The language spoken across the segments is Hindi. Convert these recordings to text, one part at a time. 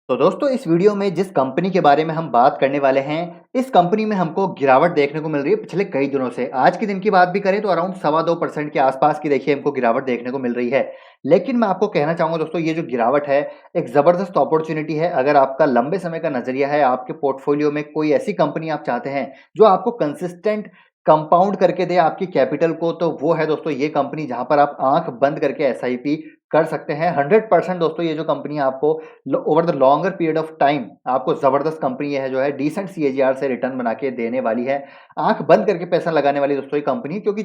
तो दोस्तों इस वीडियो में जिस कंपनी के बारे में हम बात करने वाले हैं, इस कंपनी में हमको गिरावट देखने को मिल रही है पिछले कई दिनों से। आज के दिन की बात भी करें तो अराउंड सवा 2% के आसपास की देखिए हमको गिरावट देखने को मिल रही है। लेकिन मैं आपको कहना चाहूँगा दोस्तों ये जो गिरावट है, एक ज़बरदस्त अपॉर्च्युनिटी है। अगर आपका लंबे समय का नज़रिया है, आपके पोर्टफोलियो में कोई ऐसी कंपनी आप चाहते हैं, जो आपको कंसिस्टेंट कंपाउंड करके दे आपकी कैपिटल को, तो वो है दोस्तों ये कंपनी जहाँ पर आप आँख बंद करके एसआईपी कर सकते हैं। 100% दोस्तों ये जो कंपनी है आपको over the longer period of time आपको ज़बरदस्त कंपनी ये है जो है डिसेंट सीएजीआर से रिटर्न बना के देने वाली है। आँख बंद करके पैसा लगाने वाली दोस्तों ये कंपनी, क्योंकि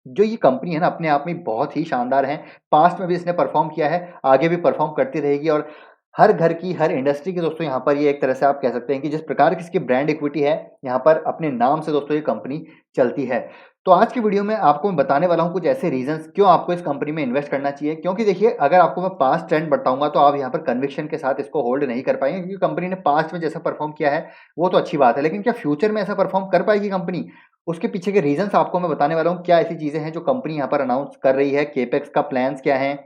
जो ये कंपनी है ना अपने आप में बहुत ही शानदार है। पास्ट में भी इसने परफ़ॉर्म किया है, आगे भी परफ़ॉर्म करती रहेगी और हर घर की, हर इंडस्ट्री की दोस्तों यहाँ पर ये एक तरह से आप कह सकते हैं कि जिस प्रकार की इसकी ब्रांड इक्विटी है, यहाँ पर अपने नाम से दोस्तों ये कंपनी चलती है। तो आज की वीडियो में आपको मैं बताने वाला हूँ कुछ ऐसे रीज़न्स क्यों आपको इस कंपनी में इन्वेस्ट करना चाहिए। क्योंकि देखिए अगर आपको मैं पास्ट ट्रेंड बताऊँगा तो आप यहाँ पर कन्विक्शन के साथ इसको होल्ड नहीं कर पाएँगे, क्योंकि कंपनी ने पास्ट में जैसा परफ़ॉर्म किया है, वो तो अच्छी बात है। लेकिन क्या फ्यूचर में ऐसा परफ़ॉर्म कर पाएगी कंपनी? उसके पीछे के रीज़न्स आपको मैं बताने वाला हूँ। क्या ऐसी चीज़ें हैं जो कंपनी यहाँ पर अनाउंस कर रही है, केपेक्स का प्लान्स क्या हैं?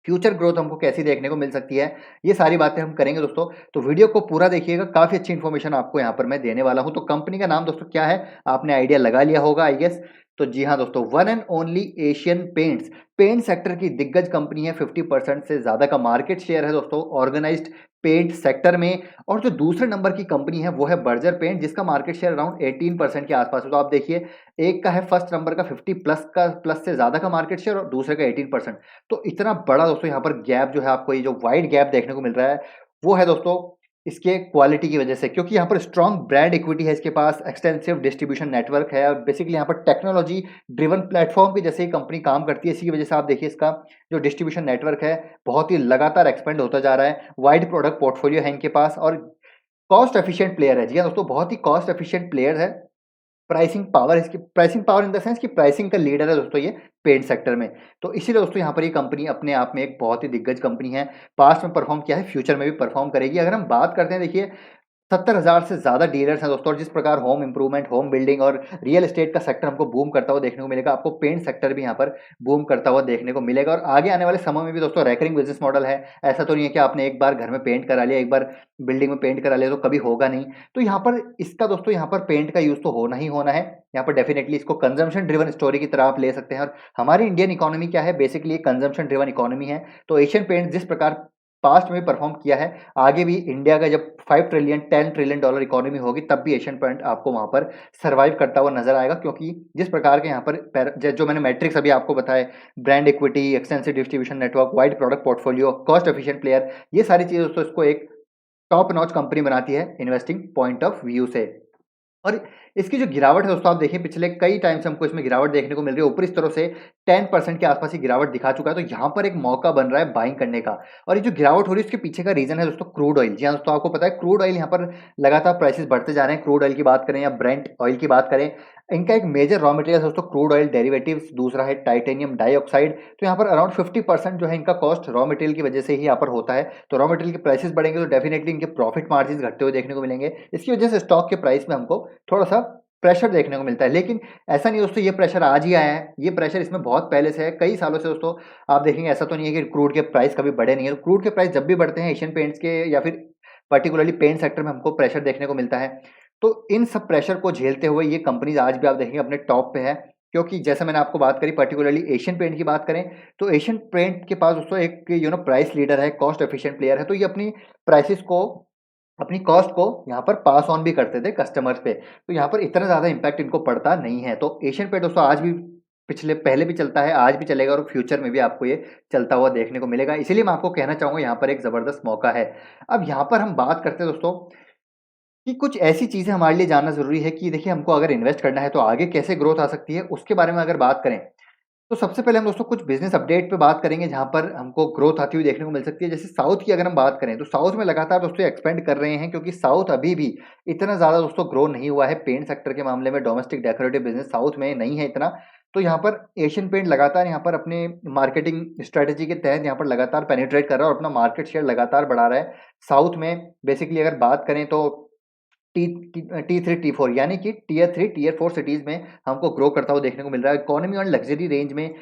फ्यूचर ग्रोथ हमको कैसी देखने को मिल सकती है, ये सारी बातें हम करेंगे दोस्तों। तो वीडियो को पूरा देखिएगा, काफ़ी अच्छी इन्फॉर्मेशन आपको यहाँ पर मैं देने वाला हूँ। तो कंपनी का नाम दोस्तों क्या है, आपने आइडिया लगा लिया होगा आई गेस। तो जी हाँ दोस्तों, one and only Asian Paints, paint sector की दिग्गज कंपनी है। 50% से ज़्यादा का मार्केट शेयर है दोस्तों ऑर्गेनाइज्ड पेंट सेक्टर में। और जो दूसरे नंबर की कंपनी है वो है बर्जर पेंट, जिसका मार्केट शेयर अराउंड 18% के आसपास है। तो आप देखिए, एक का है फर्स्ट नंबर का 50 प्लस का, प्लस से ज़्यादा का मार्केट शेयर, और दूसरे का 18%। तो इतना बड़ा दोस्तों यहाँ पर गैप जो है, आपको ये जो वाइड गैप देखने को मिल रहा है, वो है दोस्तों इसके क्वालिटी की वजह से। क्योंकि यहाँ पर स्ट्रॉन्ग ब्रांड इक्विटी है इसके पास, एक्सटेंसिव डिस्ट्रीब्यूशन नेटवर्क है, और बेसिकली यहाँ पर टेक्नोलॉजी ड्रिवन प्लेटफॉर्म की जैसे ही कंपनी काम करती है। इसी की वजह से आप देखिए इसका जो डिस्ट्रीब्यूशन नेटवर्क है बहुत ही लगातार एक्सपेंड होता जा रहा है। वाइड प्रोडक्ट पोर्टफोलियो है इनके पास, और कॉस्ट एफिशिएंट प्लेयर है। जी हाँ दोस्तों, बहुत ही कॉस्ट एफिशिएंट प्लेयर है। प्राइसिंग पावर इसकी, pricing power in the sense कि प्राइसिंग का लीडर है दोस्तों ये पेंट सेक्टर में। तो इसीलिए दोस्तों यहाँ पर ये कंपनी अपने आप में एक बहुत ही दिग्गज कंपनी है। पास्ट में परफॉर्म किया है, फ्यूचर में भी परफॉर्म करेगी। अगर हम बात करते हैं, देखिए 70,000 से ज़्यादा डीलर्स हैं दोस्तों, और जिस प्रकार होम इम्प्रूवमेंट, होम बिल्डिंग और रियल एस्टेट का सेक्टर हमको बूम करता हुआ देखने को मिलेगा, आपको पेंट सेक्टर भी यहाँ पर बूम करता हुआ देखने को मिलेगा। और आगे आने वाले समय में भी दोस्तों रैकरिंग बिजनेस मॉडल है। ऐसा तो नहीं है कि आपने एक बार घर में पेंट करा लिया, एक बार बिल्डिंग में पेंट करा लिया तो कभी होगा नहीं। तो यहाँ पर इसका दोस्तों यहाँ पर पेंट का यूज़ तो होना ही होना है। यहाँ पर डेफिनेटली इसको कंजम्पशन ड्रिवन स्टोरी की तरह आप ले सकते हैं। और हमारी इंडियन इकोनॉमी क्या है, बेसिकली कंजम्पशन ड्रिवन इकोनॉमी है। तो एशियन पेंट जिस प्रकार पास्ट में परफॉर्म किया है, आगे भी इंडिया का जब 5 ट्रिलियन 10 ट्रिलियन डॉलर इकोनॉमी होगी, तब भी एशियन पेंट आपको वहां पर सर्वाइव करता हुआ नजर आएगा। क्योंकि जिस प्रकार के यहाँ पर जो मैंने मैट्रिक्स अभी आपको बताए, brand equity, extensive distribution network, wide product portfolio, cost efficient player, ये सारी चीजें दोस्तों इसको एक टॉप नॉच कंपनी बनाती है इन्वेस्टिंग पॉइंट ऑफ व्यू से। और इसकी जो गिरावट है दोस्तों, आप देखिए पिछले कई टाइम से हमको इसमें गिरावट देखने को मिल रही है। ऊपरी स्तरों से 10% के आसपास ही गिरावट दिखा चुका है। तो यहाँ पर एक मौका बन रहा है बाइंग करने का। और ये जो गिरावट हो रही है इसके पीछे का रीजन है दोस्तों क्रूड ऑयल। जी हाँ दोस्तों, आपको पता है क्रूड ऑयल यहाँ पर लगातार प्राइसेस बढ़ते जा रहे हैं। क्रूड ऑयल की बात करें या ब्रेंट ऑयल की बात करें, इनका एक मेजर रॉ मटेरियल दोस्तों क्रूड ऑयल डेरिवेटिव्स, दूसरा है टाइटेनियम डाइऑक्साइड। तो यहाँ पर अराउंड 50% जो है इनका कॉस्ट रॉ मटेरियल की वजह से ही यहाँ पर होता है। तो रॉ मटेरियल के प्राइसेस बढ़ेंगे तो डेफिनेटली इनके प्रॉफिट मार्जिन घटते हुए देखने को मिलेंगे। इसकी वजह से स्टॉक के प्राइस में हमको थोड़ा सा प्रेशर देखने को मिलता है। लेकिन ऐसा नहीं दोस्तों ये प्रेशर आज ही आया है, ये प्रेशर इसमें बहुत पहले से है, कई सालों से दोस्तों। आप देखेंगे ऐसा तो नहीं है कि क्रूड के प्राइस कभी बढ़े नहीं है। तो क्रूड के प्राइस जब भी बढ़ते हैं एशियन पेंट्स के या फिर पर्टिकुलरली पेंट सेक्टर में हमको प्रेशर देखने को मिलता है। तो इन सब प्रेशर को झेलते हुए ये कंपनीज आज भी आप देखेंगे अपने टॉप पे है। क्योंकि जैसे मैंने आपको बात करी, पर्टिकुलरली एशियन पेंट की बात करें, तो एशियन पेंट के पास दोस्तों एक प्राइस लीडर है, कॉस्ट एफिशिएंट प्लेयर है। तो ये अपनी प्राइसेस को, अपनी कॉस्ट को यहाँ पर पास ऑन भी करते थे कस्टमर्स पे। तो यहाँ पर इतना ज़्यादा इम्पैक्ट इनको पड़ता नहीं है। तो एशियन पेंट दोस्तों आज भी, पिछले पहले भी चलता है, आज भी चलेगा, और फ्यूचर में भी आपको ये चलता हुआ देखने को मिलेगा। इसीलिए मैं आपको कहना चाहूँगा यहाँ पर एक ज़बरदस्त मौका है। अब यहाँ पर हम बात करते हैं दोस्तों कि कुछ ऐसी चीज़ें हमारे लिए जानना ज़रूरी है कि देखिए हमको अगर इन्वेस्ट करना है तो आगे कैसे ग्रोथ आ सकती है, उसके बारे में अगर बात करें, तो सबसे पहले हम दोस्तों कुछ बिज़नेस अपडेट पे बात करेंगे जहाँ पर हमको ग्रोथ आती हुई देखने को मिल सकती है। जैसे साउथ की अगर हम बात करें, तो साउथ में लगातार दोस्तों एक्सपेंड कर रहे हैं, क्योंकि साउथ अभी भी इतना ज़्यादा दोस्तों ग्रो नहीं हुआ है पेंट सेक्टर के मामले में। डोमेस्टिक डेकोरेटिव बिज़नेस साउथ में नहीं है इतना। तो यहाँ पर एशियन पेंट लगातार यहाँ पर अपने मार्केटिंग स्ट्रेटजी के तहत यहाँ पर लगातार पेनिट्रेट कर रहा है और अपना मार्केट शेयर लगातार बढ़ा रहा है। साउथ में बेसिकली अगर बात करें तो टी T3 T4 यानी कि टियर 3 टियर 4 सिटीज़ में हमको ग्रो करता हुआ देखने को मिल रहा है। इकोनॉमी और लग्ज़री रेंज में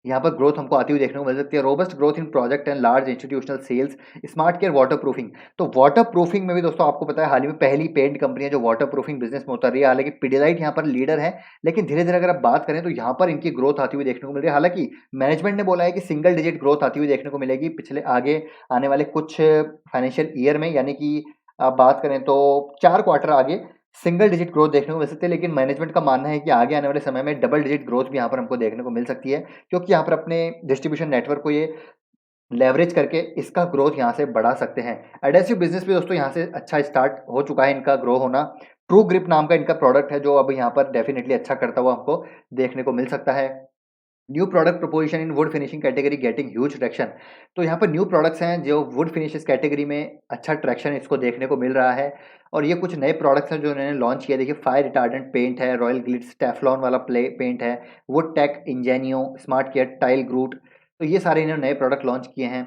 यहाँ पर ग्रोथ हमको आती हुई देखने को मिल सकती है। Robust growth in project and large institutional sales, smart care, water proofing. तो वाटर प्रूफिंग में भी दोस्तों आपको पता है हाल ही में पहली पेंट कंपनी है जो वाटर प्रूफिंग बिजनेस में उतर रही है। हालांकि पिडिलाइट यहाँ पर लीडर है, लेकिन धीरे धीरे अगर आप बात करें तो यहाँ पर इनकी ग्रोथ आती हुई देखने को मिल रही है। हालांकि मैनेजमेंट ने बोला है कि सिंगल डिजिट ग्रोथ आती हुई देखने को मिलेगी पिछले आगे आने वाले कुछ फाइनेंशियल ईयर में, यानी कि आप बात करें तो 4 क्वार्टर आगे सिंगल डिजिट ग्रोथ देखने को मिल सकती है। लेकिन मैनेजमेंट का मानना है कि आगे आने वाले समय में डबल डिजिट ग्रोथ भी यहाँ पर हमको देखने को मिल सकती है, क्योंकि यहाँ पर अपने डिस्ट्रीब्यूशन नेटवर्क को ये लेवरेज करके इसका ग्रोथ यहाँ से बढ़ा सकते हैं। एडेसिव बिजनेस भी दोस्तों यहाँ से अच्छा स्टार्ट हो चुका है इनका ग्रो होना। ट्रू ग्रिप नाम का इनका प्रोडक्ट है जो अब यहाँ पर डेफिनेटली अच्छा करता हुआ हमको देखने को मिल सकता है। New product preposition in would finishing category getting huge traction. तो यहाँ पर न्यू प्रोडक्ट्स हैं जो वुड फिनिशेस कैटेगरी में अच्छा ट्रैक्शन इसको देखने को मिल रहा है। और ये कुछ नए प्रोडक्ट्स हैं जो इन्होंने लॉन्च किया। देखिए, फायर रिटार्डेंट पेंट है, रॉयल ग्लिट्स टेफ्लॉन वाला प्ले पेंट है, wood tech ingenio, smart care, tile grout. तो ये सारे इन्होंने नए प्रोडक्ट लॉन्च किए हैं।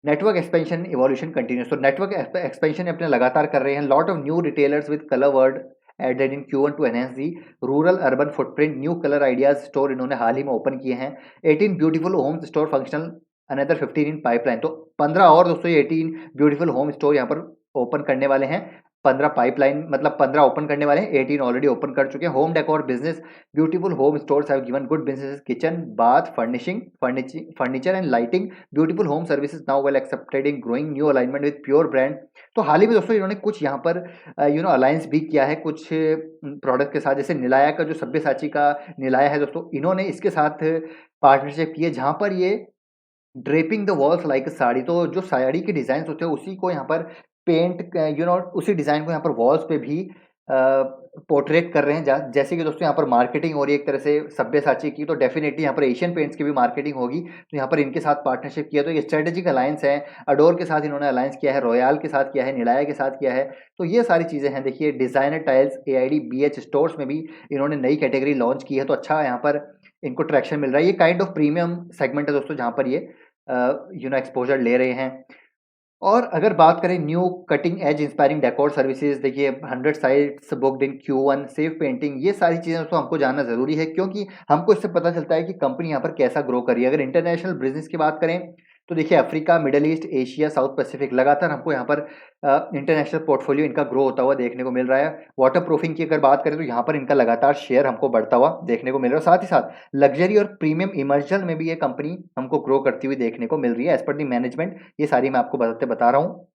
Network expansion evolution continues. तो नेटवर्क एक्सपेंशन अपने लगातार कर रहे हैं। Lot of new retailers with colour world added in Q1 to enhance the rural urban footprint. New colour ideas store इन्होंने हाल ही में ओपन किए हैं। 18 beautiful homes store functional, another 15 in pipeline. तो 15 और दोस्तों ये 18 ब्यूटीफुल होम स्टोर यहाँ पर ओपन करने वाले हैं। 15 पाइपलाइन मतलब 15 ओपन करने वाले हैं, 18 ऑलरेडी ओपन कर चुके हैं। Home decor business, beautiful home stores have given good business, kitchen, bath, furnishing, furniture and lighting, beautiful home services now well accepted in growing new alignment with pure brand. तो हाल ही में दोस्तों इन्होंने कुछ यहाँ पर अलायंस भी किया है कुछ प्रोडक्ट के साथ। जैसे निलाया का जो सब्यसाची का निलाया है दोस्तों, इन्होंने इसके साथ पार्टनरशिप की है, जहाँ पर ये draping the walls like sari. तो जो साड़ी के डिजाइन होते हैं उसी को यहाँ पर पेंट उसी डिजाइन को यहाँ पर वॉल्स पे भी पोर्ट्रेट कर रहे हैं। जैसे कि दोस्तों यहाँ पर मार्केटिंग हो रही है एक तरह से सब्यसाची की, तो डेफिनेटली यहाँ पर एशियन पेंट्स की भी मार्केटिंग होगी। तो यहाँ पर इनके साथ पार्टनरशिप किया, तो ये स्ट्रेटेजिक अलायंस है। अडोर के साथ इन्होंने अलायंस किया है, रॉयल के साथ किया है, निलाया के साथ किया है। तो ये सारी चीज़ें हैं। देखिए, designer tiles AID BH stores में भी इन्होंने नई कैटेगरी लॉन्च की है, तो अच्छा यहाँ पर इनको ट्रैक्शन मिल रहा है। ये काइंड ऑफ प्रीमियम सेगमेंट है दोस्तों, जहाँ पर ये एक्सपोजर ले रहे हैं। और अगर बात करें new cutting edge inspiring decor services, देखिए 100 साइट्स बुक्ड इन Q1, सेफ पेंटिंग, ये सारी चीज़ें तो हमको जानना ज़रूरी है, क्योंकि हमको इससे पता चलता है कि कंपनी यहाँ पर कैसा ग्रो कर रही है। अगर इंटरनेशनल बिजनेस की बात करें तो देखिए, Africa, middle east, Asia, south Pacific, लगातार हमको यहाँ पर इंटरनेशनल पोर्टफोलियो इनका ग्रो होता हुआ देखने को मिल रहा है। वाटर प्रूफिंग की अगर बात करें तो यहाँ पर इनका लगातार शेयर हमको बढ़ता हुआ देखने को मिल रहा है। साथ ही साथ लग्जरी और प्रीमियम इमर्जल में भी ये कंपनी हमको ग्रो करती हुई देखने को मिल रही है एज पर दी मैनेजमेंट। ये सारी मैं आपको बता रहा हूँ।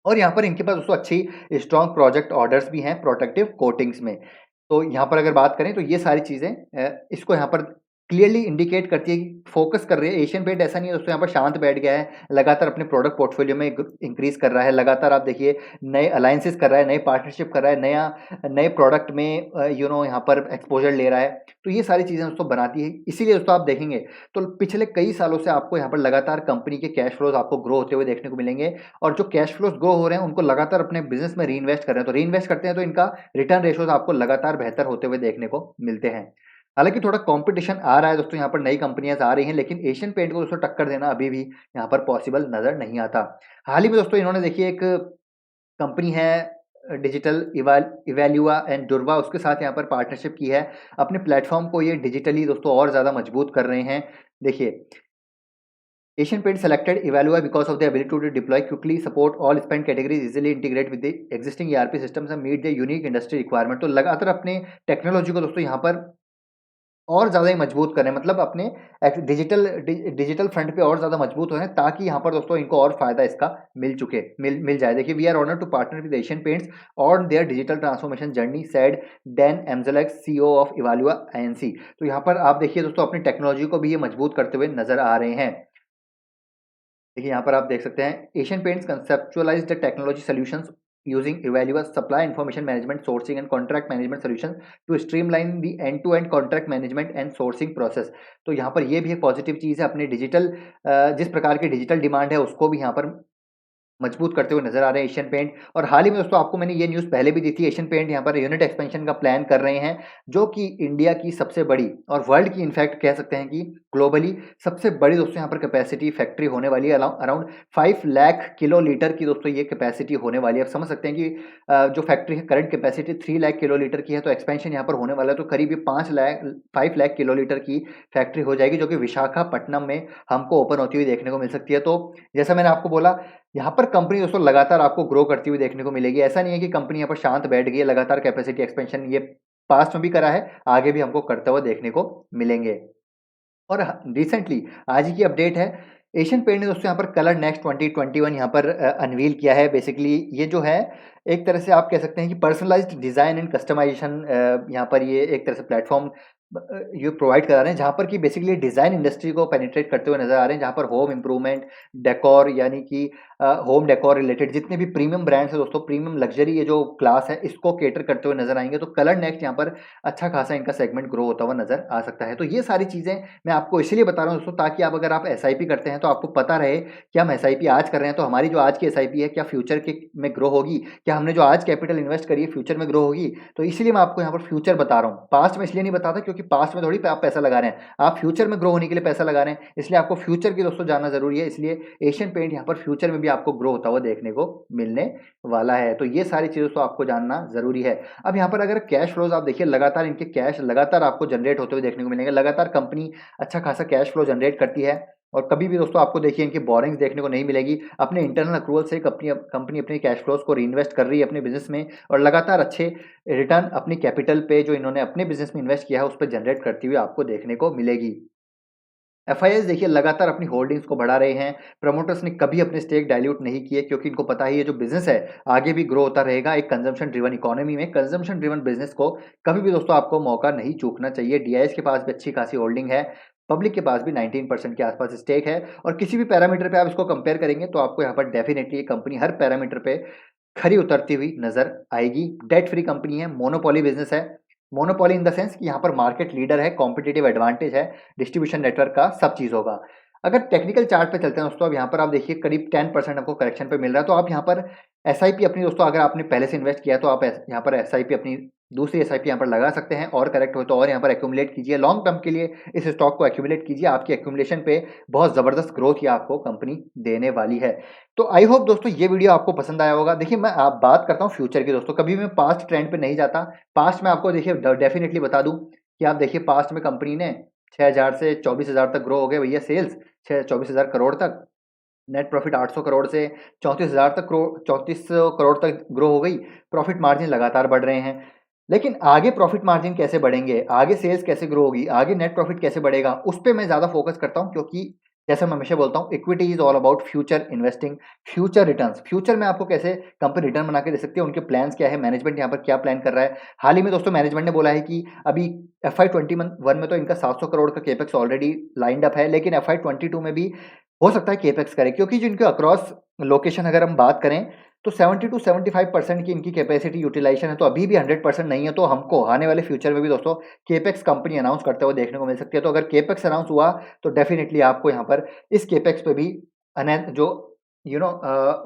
और यहाँ पर इनके पास दोस्तों अच्छी स्ट्रॉन्ग प्रोजेक्ट ऑर्डर्स भी हैं प्रोटेक्टिव कोटिंग्स में। तो यहाँ पर अगर बात करें तो ये सारी चीज़ें इसको यहाँ पर क्लियरली इंडिकेट करती है कि फोकस कर रही है। एशियन पेंट ऐसा नहीं है दोस्तों यहाँ पर शांत बैठ गया है, लगातार अपने प्रोडक्ट पोर्टफोलियो में इंक्रीज कर रहा है। लगातार आप देखिए नए अलायंसेस कर रहा है, नए पार्टनरशिप कर रहा है, नए प्रोडक्ट में यहाँ पर एक्सपोजर ले रहा है। तो ये सारी चीज़ें दोस्तों बनाती है। इसीलिए दोस्तों आप देखेंगे तो पिछले कई सालों से आपको यहाँ पर लगातार कंपनी के कैश फ्लोज आपको ग्रो होते हुए देखने को मिलेंगे। और जो कैश फ्लोज ग्रो हो रहे हैं उनको लगातार अपने बिजनेस में री इन्वेस्ट कर रहे हैं। तो री इन्वेस्ट करते हैं तो इनका रिटर्न रेशोज आपको लगातार बेहतर होते हुए देखने को मिलते हैं। हालांकि थोड़ा कंपटीशन आ रहा है दोस्तों, यहाँ पर नई कंपनियां आ रही हैं, लेकिन एशियन पेंट को दोस्तों टक्कर देना अभी भी यहाँ पर पॉसिबल नजर नहीं आता। हाल ही में दोस्तों इन्होंने देखिए एक कंपनी है डिजिटल इवैल्यूआ एंड डुरवा, उसके साथ यहाँ पर पार्टनरशिप की है। अपने प्लेटफॉर्म को ये डिजिटली दोस्तों और ज़्यादा मजबूत कर रहे हैं। देखिए, Asian Paint selected Evalua because of the ability to deploy quickly, support all spend categories, easily integrate with the existing ERP systems and meet the unique industry requirement। तो लगातार अपने टेक्नोलॉजी को दोस्तों यहाँ पर और ज़्यादा ही मजबूत करें, मतलब अपने डिजिटल फ्रंट पे और ज़्यादा मजबूत हो रहे हैं, ताकि यहाँ पर दोस्तों इनको और फायदा इसका मिल जाए। देखिए, we are honour to partner with Asian Paints और their digital transformation journey, said Dan Amzallag CEO of Ivalua INC। तो यहाँ पर आप देखिए दोस्तों अपनी टेक्नोलॉजी को भी ये मजबूत करते हुए नजर आ रहे हैं। देखिए, यहाँ पर आप देख सकते हैं Asian Paints conceptualise the technology solutions using Ivalua supply information management sourcing and contract management solution to streamline the end to end contract management and sourcing process. तो यहाँ पर ये भी एक पॉजिटिव चीज़ है। अपने जिस प्रकार की डिजिटल डिमांड है उसको भी यहाँ पर मजबूत करते हुए नजर आ रहे हैं एशियन पेंट। और हाल ही में दोस्तों आपको मैंने ये न्यूज़ पहले भी दी थी, एशियन पेंट यहाँ पर यूनिट एक्सपेंशन का प्लान कर रहे हैं, जो कि इंडिया की सबसे बड़ी और वर्ल्ड की इनफैक्ट कह सकते हैं कि ग्लोबली सबसे बड़ी दोस्तों यहाँ पर कैपेसिटी फैक्ट्री होने वाली है। अराउंड 5 लाख किलो लीटर की दोस्तों ये कैपेसिटी होने वाली है। आप समझ सकते हैं कि जो फैक्ट्री है current capacity 3 lakh kilo litre की है, तो एक्सपेंशन यहाँ पर होने वाला है तो करीब 5 लाख किलो लीटर की फैक्ट्री हो जाएगी, जो कि विशाखापट्टनम में हमको ओपन होती हुई देखने को मिल सकती है। तो जैसा मैंने आपको बोला, यहाँ पर कंपनी दोस्तों लगातार आपको ग्रो करती हुई देखने को मिलेगी। ऐसा नहीं है कि कंपनी यहाँ पर शांत बैठ गई है, लगातार कैपेसिटी एक्सपेंशन ये पास्ट में भी करा है, आगे भी हमको करते हुए देखने को मिलेंगे। और रिसेंटली आज ही की अपडेट है, एशियन पेंट ने दोस्तों यहाँ पर कलर नेक्स्ट 2021 यहाँ पर अनवील किया है। बेसिकली ये जो है एक तरह से आप कह सकते हैं कि पर्सनलाइज्ड डिज़ाइन एंड कस्टमाइजेशन, यहाँ पर ये एक तरह से प्लेटफॉर्म ये प्रोवाइड करा रहे हैं, जहाँ पर कि बेसिकली डिज़ाइन इंडस्ट्री को पेनिट्रेट करते हुए नजर आ रहे हैं, जहाँ पर होम इम्प्रूवमेंट डेकोर यानी कि होम डेकोर रिलेटेड जितने भी प्रीमियम ब्रांड्स है दोस्तों, प्रीमियम लग्जरी ये जो क्लास है इसको केटर करते हुए नजर आएंगे। तो कलर नेक्स्ट यहाँ पर अच्छा खासा इनका सेगमेंट ग्रो होता हुआ नजर आ सकता है। तो ये सारी चीज़ें मैं आपको इसलिए बता रहा हूँ दोस्तों, ताकि आप अगर आप एसआईपी करते हैं तो आपको पता रहे कि हम एसआईपी आज कर रहे हैं तो हमारी जो आज की एसआईपी है क्या फ्यूचर के में ग्रो होगी, क्या हमने जो आज कैपिटल इन्वेस्ट करी है फ्यूचर में ग्रो होगी। तो इसीलिए मैं आपको यहाँ पर फ्यूचर बता रहा हूँ, पास्ट में इसलिए नहीं बताता क्योंकि पास्ट में थोड़ी आप पैसा लगा रहे हैं, आप फ्यूचर में ग्रो होने के लिए पैसा लगा रहे हैं, इसलिए आपको फ्यूचर की दोस्तों जानना जरूरी है। इसलिए एशियन पेंट यहाँ पर फ्यूचर में भी आपको ग्रो होता हुआ देखने को मिलने वाला है। तो ये सारी चीज़ों को आपको जानना जरूरी है। अब यहाँ पर अगर कैश फ्लोज आप देखिए, लगातार इनके कैश लगातार आपको जनरेट होते हुए देखने को मिलेंगे, लगातार कंपनी अच्छा खासा कैश फ्लो जनरेट करती है। और कभी भी दोस्तों आपको देखिए इनकी बोरिंग्स देखने को नहीं मिलेगी, अपने इंटरनल अक्रूवल से कंपनी अपने कैश फ्लोज को रीइन्वेस्ट कर रही है अपने बिजनेस में, और लगातार अच्छे रिटर्न अपनी कैपिटल पे जो इन्होंने अपने बिजनेस में इन्वेस्ट किया है उस पर जनरेट करती हुई आपको देखने को मिलेगी। एफआईआईज देखिए लगातार अपनी होल्डिंग्स को बढ़ा रहे हैं, प्रमोटर्स ने कभी अपने स्टेक डाइल्यूट नहीं किए, क्योंकि इनको पता ही है जो बिजनेस है आगे भी ग्रो होता रहेगा। एक कंजम्पशन ड्रिवन इकोनॉमी में कंजम्पशन ड्रिवन बिजनेस को कभी भी दोस्तों आपको मौका नहीं चूकना चाहिए। डीआईएस के पास भी अच्छी खासी होल्डिंग है, पब्लिक के पास भी 19% के आसपास स्टेक है, और किसी भी पैरामीटर पे आप इसको कंपेयर करेंगे तो आपको यहाँ पर डेफिनेटली कंपनी हर पैरामीटर पे खरी उतरती हुई नजर आएगी। डेट फ्री कंपनी है, मोनोपोली बिजनेस है, मोनोपोली इन द सेंस कि यहाँ पर मार्केट लीडर है, कॉम्पिटिटिव एडवांटेज है, डिस्ट्रीब्यूशन नेटवर्क का सब चीज़ होगा। अगर टेक्निकल चार्ट पे चलते हैं दोस्तों, अब यहाँ पर आप देखिए करीब 10% आपको करेक्शन पे मिल रहा है। तो आप यहाँ पर एसआईपी अपनी दोस्तों अगर आपने पहले से इन्वेस्ट किया तो आप यहाँ पर एसआईपी अपनी दूसरी एसआईपी यहाँ पर लगा सकते हैं, और करेक्ट हो तो और यहाँ पर एक्यूमुलेट कीजिए, लॉन्ग टर्म के लिए इस स्टॉक को एक्यूमुलेट कीजिए। आपकी एक्यूमुलेशन पे बहुत ज़बरदस्त ग्रोथ ये आपको कंपनी देने वाली है। तो आई होप दोस्तों ये वीडियो आपको पसंद आया होगा। देखिए मैं आप बात करता हूँ फ्यूचर की दोस्तों, कभी भी मैं पास्ट ट्रेंड पे नहीं जाता। पास्ट में आपको देखिए डेफिनेटली बता दूं कि आप देखिए पास्ट में कंपनी ने 6,000 से 24,000 तक ग्रो हो गए भैया, सेल्स 24,000 करोड़ तक, नेट प्रॉफिट 800 करोड़ से 34,000 करोड़ तक ग्रो हो गई, प्रॉफिट मार्जिन लगातार बढ़ रहे हैं। लेकिन आगे प्रॉफिट मार्जिन कैसे बढ़ेंगे, आगे सेल्स कैसे ग्रो होगी, आगे नेट प्रॉफिट कैसे बढ़ेगा, उस पर मैं ज़्यादा फोकस करता हूँ, क्योंकि जैसे मैं हमेशा बोलता हूँ equity is all about future investing, future returns, future में आपको कैसे कंपनी रिटर्न बना के दे सकती है, उनके प्लान्स क्या है, मैनेजमेंट यहाँ पर क्या प्लान कर रहा है। हाल ही में दोस्तों मैनेजमेंट ने बोला है कि अभी FY21 में तो इनका 700 करोड़ का केपेक्स ऑलरेडी लाइंड अप है, लेकिन FY22 में भी हो सकता है केपेक्स करे, क्योंकि जो इनके अक्रॉस लोकेशन अगर हम बात करें तो 70 to 75% की इनकी कैपेसिटी यूटिलाइजेशन है, तो अभी भी 100% नहीं है। तो हमको आने वाले फ्यूचर में भी दोस्तों केपेक्स कंपनी अनाउंस करते हुए देखने को मिल सकती है। तो अगर केपेक्स अनाउंस हुआ तो डेफिनेटली आपको यहाँ पर इस केपेक्स पे भी जो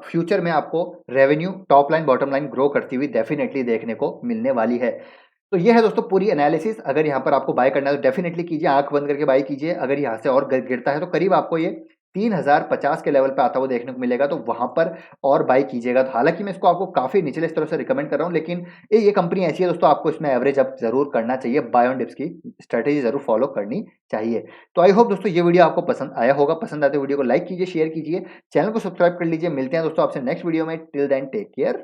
फ्यूचर में आपको revenue top line bottom line grow करती हुई डेफिनेटली देखने को मिलने वाली है। तो ये है दोस्तों पूरी एनालिसिस। अगर यहाँ पर आपको बाय करना है तो डेफिनेटली कीजिए, आंख बंद करके बाय कीजिए। अगर यहाँ से और गिरता है तो करीब आपको ये 3,050 के लेवल पे आता हुआ देखने को मिलेगा, तो वहां पर और बाय कीजिएगा। तो हालांकि मैं इसको आपको काफी निचले स्तर से रिकमेंड कर रहा हूं, लेकिन ये कंपनी ऐसी है दोस्तों, आपको इसमें एवरेज अप जरूर करना चाहिए, बाय ऑन डिप्स की स्ट्रेटेजी जरूर फॉलो करनी चाहिए। तो आई होप दोस्तों ये वीडियो आपको पसंद आया होगा, पसंद आते वीडियो को लाइक कीजिए, शेयर कीजिए, चैनल को सब्सक्राइब कर लीजिए। मिलते हैं दोस्तों आपसे नेक्स्ट वीडियो में, टिल देन टेक केयर।